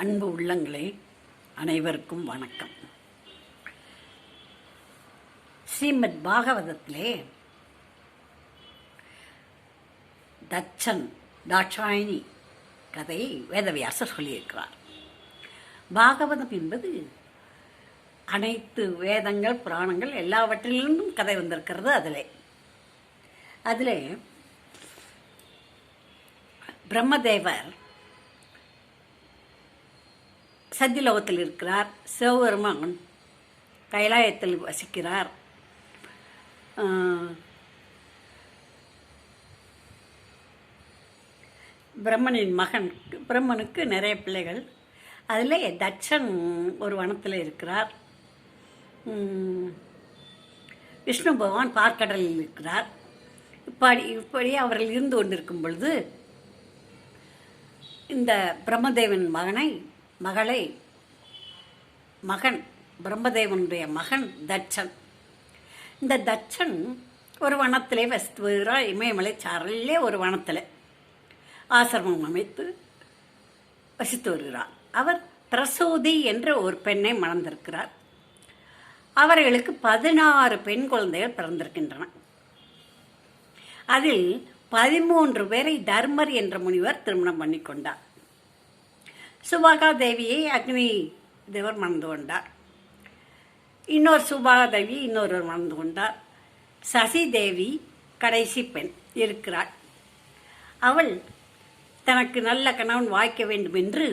அன்பு உள்ளங்களே, அனைவருக்கும் வணக்கம். ஸ்ரீமத் பாகவதத்திலே தட்சன் தாட்சாயணி கதையை வேதவியாசர் சொல்லியிருக்கிறார். பாகவதம் என்பது அனைத்து வேதங்கள், புராணங்கள் எல்லாவற்றிலிருந்தும் கதை வந்திருக்கிறது. அதில் பிரம்மதேவர் சத்தியலோகத்தில் இருக்கிறார். சிவபெருமான் கைலாயத்தில் வசிக்கிறார். பிரம்மனுக்கு நிறைய பிள்ளைகள். அதில் தட்சன் ஒரு வனத்தில் இருக்கிறார். விஷ்ணு பகவான் பார்க்கடலில் இருக்கிறார். இப்படி அவர்கள் இருந்து கொண்டிருக்கும் பொழுது இந்த பிரம்மதேவன் மகன் பிரம்மதேவனுடைய மகன் தட்சன். இந்த தட்சன் ஒரு வனத்திலே வசித்து வருகிறார். இமயமலை சாரலிலே ஒரு வனத்தில் ஆசிரமம் அமைத்து வசித்து வருகிறார். அவர் பிரசூதி என்ற ஒரு பெண்ணை மணந்திருக்கிறார். அவர்களுக்கு 16 பெண் குழந்தைகள் பிறந்திருக்கின்றன. அதில் 13 பேரை தர்மர் என்ற முனிவர் திருமணம் பண்ணி கொண்டார். சுபாகா தேவியை அக்னி தேவர் மணந்து கொண்டார். இன்னொரு சுபாகா தேவி இன்னொருவர் மணந்து கொண்டார். சசி தேவி கடைசி பெண் இருக்கிறாள். அவள் தனக்கு நல்ல கணவன் வாய்க்க வேண்டும் என்று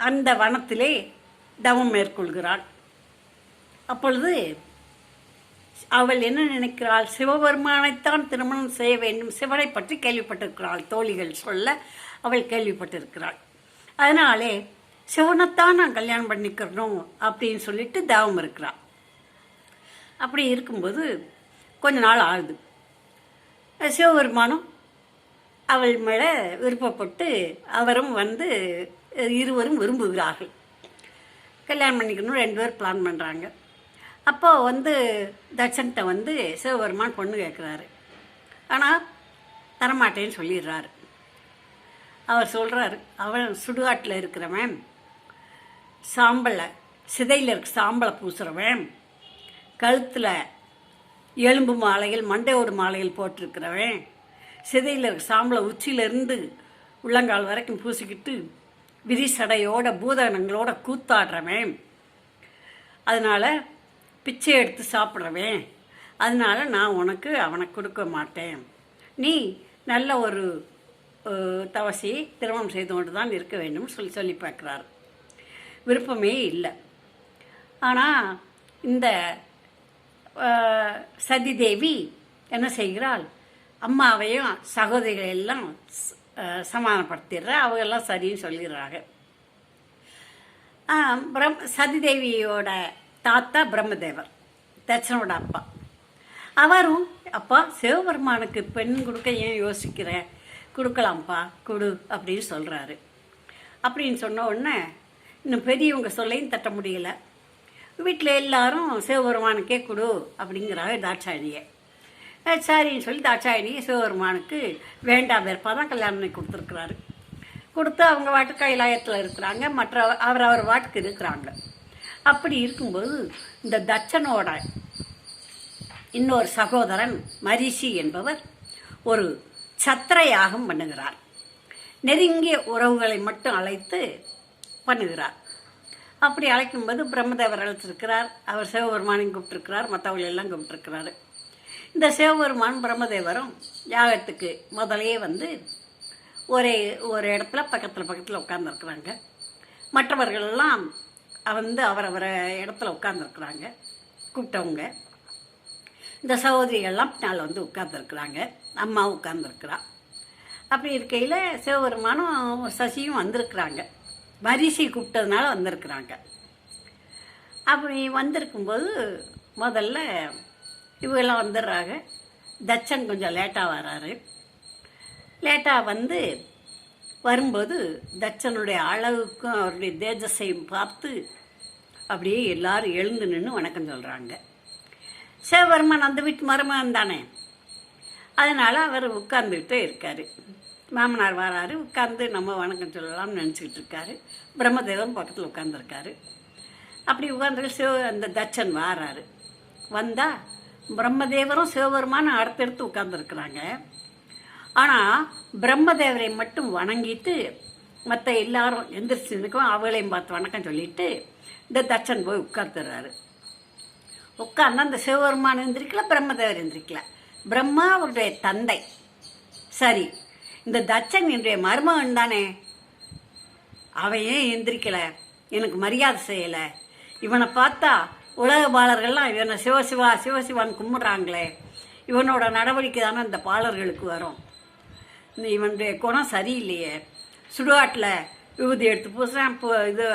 அந்த வனத்திலே தவம் மேற்கொள்கிறாள். அப்பொழுது அவள் என்ன நினைக்கிறாள்? சிவபெருமானைத்தான் திருமணம் செய்ய வேண்டும். சிவனை பற்றி கேள்விப்பட்டிருக்கிறாள். தோழிகள் சொல்ல அவள் கேள்விப்பட்டிருக்கிறாள். அதனாலே சிவனைத்தான் நான் கல்யாணம் பண்ணிக்கிறணும் அப்படின்னு சொல்லிட்டு தவம் இருக்கிறாள். அப்படி இருக்கும்போது கொஞ்ச நாள் ஆகுது. சிவபெருமானும் அவள் மேலே விருப்பப்பட்டு அவரும் இருவரும் விரும்புகிறார்கள். கல்யாணம் பண்ணிக்கணும் 2 பேர் பிளான் பண்ணுறாங்க. அப்போது தட்சன்கிட்ட சிவபெருமான் பொண்ணு கேட்குறாரு. ஆனால் தரமாட்டேன்னு சொல்லிடுறாரு. அவர் சொல்கிறாரு, அவன் சுடுகாட்டில் இருக்கிறவன், சிதையில் இருக்க சாம்பலை பூசுகிறவன், கழுத்தில் எலும்பு மாலைகள் மண்டையோடு மாலைகள் போட்டிருக்கிறவன், சிதையில் இருக்க சாம்பலை உச்சியிலிருந்து உள்ளங்கால் வரைக்கும் பூசிக்கிட்டு விரிசடையோட பூதகணங்களோட கூத்தாடுறவன், அதனால் பிச்சை எடுத்து சாப்பிட்றவன், அதனால் நான் உனக்கு அவனை கொடுக்க மாட்டேன். நீ நல்ல ஒரு தவசி திருமணம் செய்து கொண்டு தான் இருக்க வேண்டும் சொல்லி பார்க்குறாரு. விருப்பமே இல்லை. ஆனால் இந்த சதி தேவி என்ன செய்கிறாள்? அம்மாவையும் சகோதரிகள் எல்லாம் சமாதானப்படுத்திடுற. அவங்கெல்லாம் சரின்னு சொல்லிடுறாங்க. சதிதேவியோட தாத்தா பிரம்மதேவர், தட்சனோட அப்பா. அவரும் அப்பா சிவபெருமானுக்கு பெண் கொடுக்க ஏன் யோசிக்கிற, கொடுக்கலாம்ப்பா கொடு அப்படின்னு சொல்கிறாரு. அப்படின்னு சொன்ன உடனே இன்னும் பெரியவங்க சொல்லையும் தட்ட முடியலை. வீட்டில் எல்லாரும் சிவபெருமானுக்கே கொடு அப்படிங்கிறாங்க தாட்சாயணியை. சரின்னு சொல்லி தாட்சாயணியை சிவபெருமானுக்கு வேண்டாம் வெறுப்பாக தான் கல்யாணம் பண்ணி கொடுத்துருக்குறாரு. கொடுத்து அவங்க வாட்டு கைலாயத்தில் இருக்கிறாங்க. அவர் வாட்டுக்கு இருக்கிறாங்க. அப்படி இருக்கும்போது இந்த தட்சனோட இன்னொரு சகோதரன் மரிஷி என்பவர் ஒரு சத்திர யாகம் பண்ணுகிறார். நெருங்கிய உறவுகளை மட்டும் அழைத்து பண்ணுகிறார். அப்படி அழைக்கும்போது பிரம்மதேவர் அழைச்சிருக்கிறார். அவர் சிவபெருமானையும் கூப்பிட்டுருக்கிறார். மற்றவர்கள் எல்லாம் கூப்பிட்டுருக்கிறாரு. இந்த சிவபெருமான் பிரம்மதேவரும் யாகத்துக்கு முதலையே ஒரு இடத்துல பக்கத்தில் உட்கார்ந்துருக்குறாங்க. மற்றவர்கள்லாம் அவரவரை இடத்துல உட்கார்ந்துருக்குறாங்க கூப்பிட்டவங்க. இந்த சகோதரிகள்லாம் பின்னால் உட்கார்ந்துருக்குறாங்க. அம்மா உட்கார்ந்துருக்குறா. அப்படி இருக்கையில் சிவபெருமானும் சசியும் வந்திருக்கிறாங்க. மரிஷி கூப்பிட்டதுனால வந்திருக்கிறாங்க. அப்படி வந்திருக்கும்போது முதல்ல இவங்கெல்லாம் வந்துடுறாங்க. தட்சன் கொஞ்சம் லேட்டாக வர்றாரு. லேட்டாக வரும்போது தட்சனுடைய அளவுக்கும் அவருடைய தேஜஸையும் பார்த்து அப்படியே எல்லாரும் எழுந்து நின்று வணக்கம் சொல்கிறாங்க. சிவபெருமான் அந்த வீட்டு மருமகன் தானே, அதனால் அவர் உட்கார்ந்துக்கிட்டே இருக்கார். மாமனார் வராரு, உட்காந்து நம்ம வணக்கம் சொல்லலாம்னு நினச்சிக்கிட்டு இருக்காரு. பிரம்மதேவன் பக்கத்தில் உட்காந்துருக்காரு. அப்படி உட்காந்துட்டு அந்த தட்சன் வாராரு. வந்தால் பிரம்மதேவரும் சிவபெருமானும் அடுத்தடுத்து உட்காந்துருக்குறாங்க. ஆனால் பிரம்மதேவரை மட்டும் வணங்கிட்டு மற்ற எல்லாரும் எந்திரிச்சு நிற்கும், அவளையும் பார்த்து வணக்கம் சொல்லிட்டு இந்த தட்சன் போய் உட்காந்துடுறாரு. உட்கார்ந்து அந்த சிவபெருமான் எந்திரிக்கல, பிரம்மதேவர் எந்திரிக்கல. பிரம்மா அவருடைய தந்தை. சரி, இந்த தட்சன் என்னுடைய மருமகன் தானே, அவன் ஏன் எந்திரிக்கல, எனக்கு மரியாதை செய்யலை, இவனை பார்த்தா உலக பாலர்கள்லாம் இவனை சிவசிவா சிவசிவான்னு கும்பிட்றாங்களே, இவனோட நடவடிக்கை தானே இந்த பாலர்களுக்கு வரும், இவனுடைய குணம் சரியில்லையே, சுடுகாட்டில் விபூதி எடுத்து பூசுறேன், இது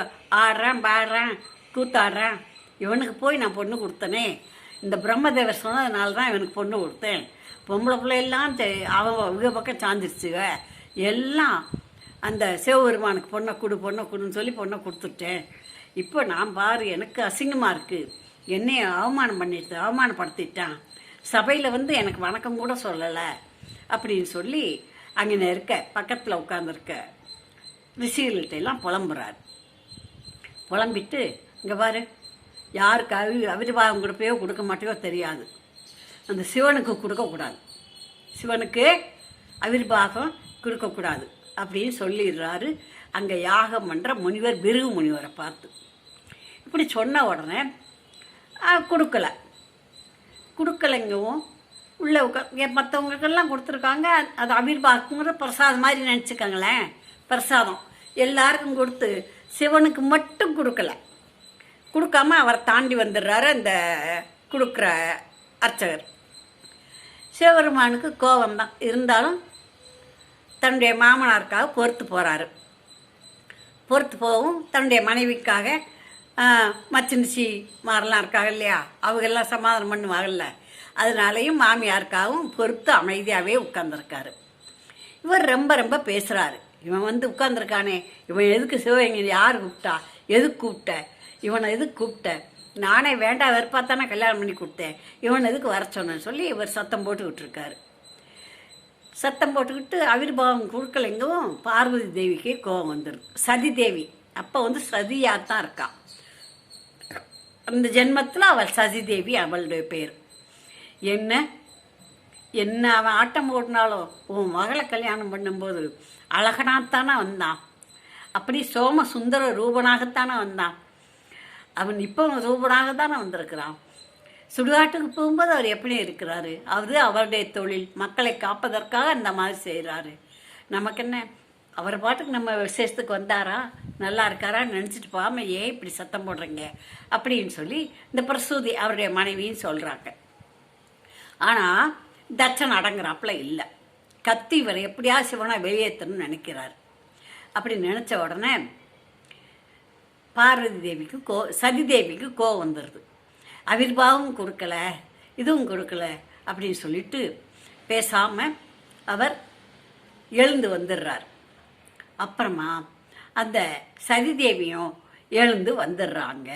ஆடுறேன் பாடுறேன் கூத்தாடுறேன், இவனுக்கு போய் நான் பொண்ணு கொடுத்தனே, இந்த பிரம்மதேவர் சொன்னதுனால தான் இவனுக்கு பொண்ணு கொடுத்தேன், பொம்பளை பிள்ளையெல்லாம் அவன் இவ பக்கம் சாஞ்சிருச்சுக, எல்லாம் அந்த சிவபெருமானுக்கு பொண்ணை கொடுன்னு சொல்லி பொண்ணை கொடுத்துட்டேன், இப்போ நான் பாரு எனக்கு அசிங்கமாக இருக்குது, என்னைய அவமானப்படுத்திட்டான், சபையில் வந்து எனக்கு வணக்கம் கூட சொல்லலை அப்படின்னு சொல்லி அங்கே இருக்க பக்கத்தில் உட்காந்துருக்க ரிஷிகள்கிட்ட எல்லாம் புலம்புறாரு. புலம்பிட்டு இங்கே பாரு, யாருக்கு அவிர்வாகம் கொடுப்பையோ கொடுக்க மாட்டேயோ தெரியாது, அந்த சிவனுக்கு கொடுக்கக்கூடாது, சிவனுக்கு அவிர்வாகம் கொடுக்கக்கூடாது அப்படின்னு சொல்லிடுறாரு. அங்கே யாகம் பண்ணுற முனிவர் பிருகு முனிவரை பார்த்து இப்படி சொன்ன உடனே கொடுக்கலைங்கவும் உள்ளே மற்றவங்களுக்கெல்லாம் கொடுத்துருக்காங்க. அது அவிர்வாகங்கிற பிரசாதம் மாதிரி நினச்சிக்கோங்களேன், பிரசாதம் எல்லாருக்கும் கொடுத்து சிவனுக்கு மட்டும் கொடுக்காம அவரை தாண்டி வந்துடுறாரு அந்த கொடுக்குற அர்ச்சகர். சிவபெருமானுக்கு கோபம் தான், இருந்தாலும் தன்னுடைய மாமனாருக்காக பொறுத்து போகவும் தன்னுடைய மனைவிக்காக மச்சினிச்சி மாரெல்லாம் இருக்காங்க இல்லையா, அவங்கெல்லாம் சமாதானம் பண்ணுவாங்கல்ல, அதனாலையும் மாமியாருக்காகவும் பொறுத்து அமைதியாகவே உட்கார்ந்துருக்காரு. இவர் ரொம்ப பேசுகிறாரு. இவன் வந்து உட்கார்ந்துருக்கானே, இவன் எதுக்கு சிவகங்கை யார் கூப்பிட்டா, எதுக்கு கூப்பிட்ட, இவனை எதுக்கு கூப்பிட்ட, நானே வேண்டாம் வெறுப்பாத்தானே கல்யாணம் பண்ணி கொடுத்தேன், இவன் எதுக்கு வர சொன்னேன்னு சொல்லி இவர் சத்தம் போட்டுக்கிட்டு இருக்காரு. சத்தம் போட்டுக்கிட்டு அவிர்வாகம் கொடுக்கலைங்கவும் பார்வதி தேவிக்கு கோபம் வந்துடுது. சதி தேவி அப்போ வந்து சதியாக தான் இருக்கான், அந்த ஜென்மத்தில் அவள் சதி தேவி அவளுடைய பேர். என்ன அவன் ஆட்டம் போட்டினாலும் உன் மகளை கல்யாணம் பண்ணும்போது அழகனாகத்தானே வந்தான், அப்படி சோம சுந்தர ரூபனாகத்தானே வந்தான், அவன் இப்போ ரூபனாக தானே வந்திருக்கிறான், சுடுகாட்டுக்கு போகும்போது அவர் எப்படி இருக்கிறாரு, அவருடைய தொழில் மக்களை காப்பதற்காக அந்த மாதிரி செய்கிறாரு, நமக்கு என்ன, அவர் பாட்டுக்கு நம்ம விசேஷத்துக்கு வந்தாரா நல்லா இருக்காரான்னு நினச்சிட்டு போகாமல் ஏன் இப்படி சத்தம் போடுறீங்க அப்படின்னு சொல்லி இந்த பிரசூதி அவருடைய மனைவின்னு சொல்கிறாங்க. ஆனால் தட்சன் அடங்குறாப்புல இல்லை, கத்தி இவர் எப்படியா சிவனை வெளியேற்றணும்னு நினைக்கிறார். அப்படி நினச்ச உடனே பார்வதி தேவிக்கு சதி தேவிக்கு கோவம் வந்துடுது. அவிர்வாவும் கொடுக்கல இதுவும் கொடுக்கல அப்படின்னு சொல்லிட்டு பேசாமல் அவர் எழுந்து வந்துடுறார். அப்புறமா அந்த சதிதேவியும் எழுந்து வந்துடுறாங்க.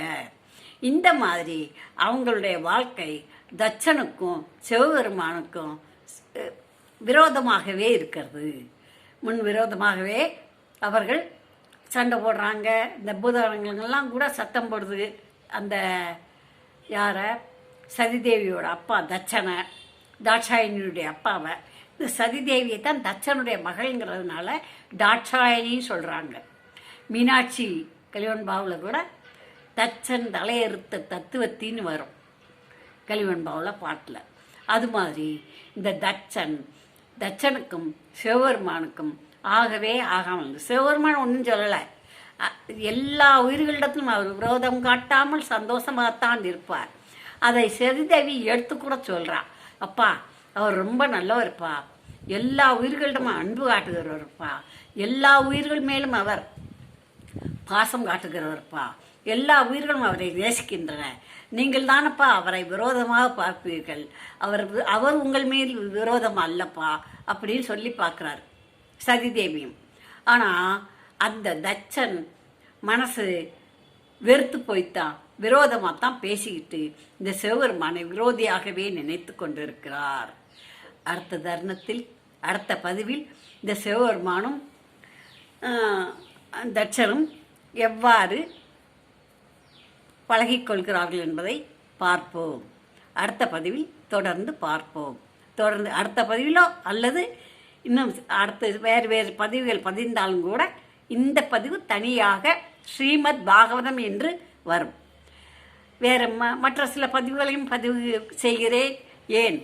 இந்த மாதிரி அவங்களுடைய வாழ்க்கை தட்சனுக்கும் சிவபெருமானுக்கும் விரோதமாகவே இருக்கிறது. முன் விரோதமாகவே அவர்கள் சண்டை போடுறாங்க. இந்த பூதகணங்கள்லாம் கூட சத்தம் போடுது. அந்த யாரை, சதிதேவியோட அப்பா தட்சனை, தாட்சாயணியுடைய அப்பாவை, இந்த சதிதேவியை தான் தட்சனுடைய மகள்ங்கிறதுனால தாட்சாயணின்னு சொல்கிறாங்க. மீனாட்சி கலிவன்பாவில் கூட தட்சன் தலையறுத்த தத்துவத்தின்னு வரும் கலிவன்பாவில் பாட்டில். அது மாதிரி இந்த தட்சனுக்கும் சிவபெருமானுக்கும் ஆகவே ஆகாமல், சிவபெருமான் ஒன்றும் சொல்லலை, எல்லா உயிர்களிடத்திலும் அவர் விரோதம் காட்டாமல் சந்தோஷமாகத்தான் இருப்பார். அதை சதிதேவி எடுத்து கூட சொல்கிறார், அப்பா அவர் ரொம்ப நல்லவர்ப்பா, எல்லா உயிர்களிடமும் அன்பு காட்டுகிறவர்ப்பா, எல்லா உயிர்கள் மேலும் அவர் பாசம் காட்டுகிறவர்ப்பா, எல்லா உயிர்களும் அவரை நேசிக்கின்றன, நீங்கள் தானப்பா அவரை விரோதமாக பார்ப்பீர்கள், அவர் உங்கள் மேல் விரோதம் அல்லப்பா அப்படின்னு சொல்லி பார்க்குறாரு சதிதேவியும். ஆனால் அந்த தட்சன் மனசு வெறுத்து போய்த்தான், விரோதமாக தான் பேசிக்கிட்டு இந்த சிவபெருமானை விரோதியாகவே நினைத்து கொண்டிருக்கிறார். அடுத்த தருணத்தில் அடுத்த பதிவில் இந்த சிவபெருமானும் தட்சரும் எவ்வாறு பழகிக்கொள்கிறார்கள் என்பதை பார்ப்போம். அடுத்த பதிவில் தொடர்ந்து பார்ப்போம். தொடர்ந்து அடுத்த பதிவிலோ அல்லது இன்னும் அடுத்த வேறு பதிவுகள் பதிந்தாலும் கூட இந்த பதிவு தனியாக ஸ்ரீமத் பாகவதம் என்று வரும். வேறு மற்ற சில பதிவுகளையும் பதிவு செய்கிறேன். ஏன்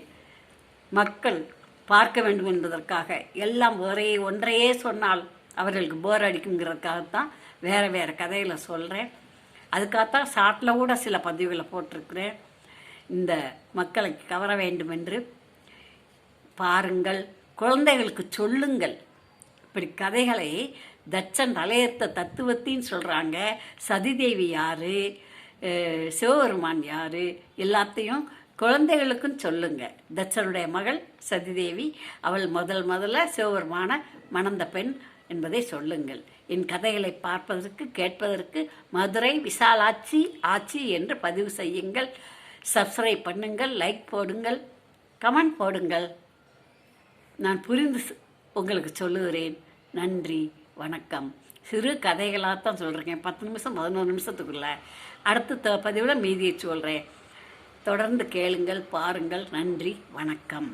மக்கள் பார்க்க வேண்டும் என்பதற்காக. எல்லாம் ஒன்றையே சொன்னால் அவர்களுக்கு போர் அடிக்குங்கிறதுக்காகத்தான் வேறு கதைகளை சொல்கிறேன். அதுக்காகத்தான் ஷார்ட்டில் கூட சில பதிவுகளை போட்டிருக்கிறேன். இந்த மக்களை கவர வேண்டும் என்று பாருங்கள், குழந்தைகளுக்கு சொல்லுங்கள். இப்படி கதைகளை தட்சன் தலையர்த்த தத்துவத்தின்னு சொல்கிறாங்க. சதிதேவி யார், சிவபெருமான் யார், எல்லாத்தையும் குழந்தைகளுக்கும் சொல்லுங்க. தட்சனுடைய மகள் சதிதேவி, அவள் முதல்ல சிவபெருமான மணந்த பெண் என்பதை சொல்லுங்கள். என் கதைகளை பார்ப்பதற்கு கேட்பதற்கு மதுரை விசாலாட்சி ஆட்சி என்று பதிவு செய்யுங்கள். சப்ஸ்கிரைப் பண்ணுங்கள், லைக் போடுங்கள், கமெண்ட் போடுங்கள். நான் புரிந்து உங்களுக்கு சொல்லுகிறேன். நன்றி, வணக்கம். சிறு கதைகளாகத்தான் சொல்கிறேன், 10 நிமிஷம் 11 நிமிஷத்துக்குள்ள. அடுத்த பதிவில் மீதியை சொல்கிறேன். தொடர்ந்து கேளுங்கள், பாருங்கள். நன்றி, வணக்கம்.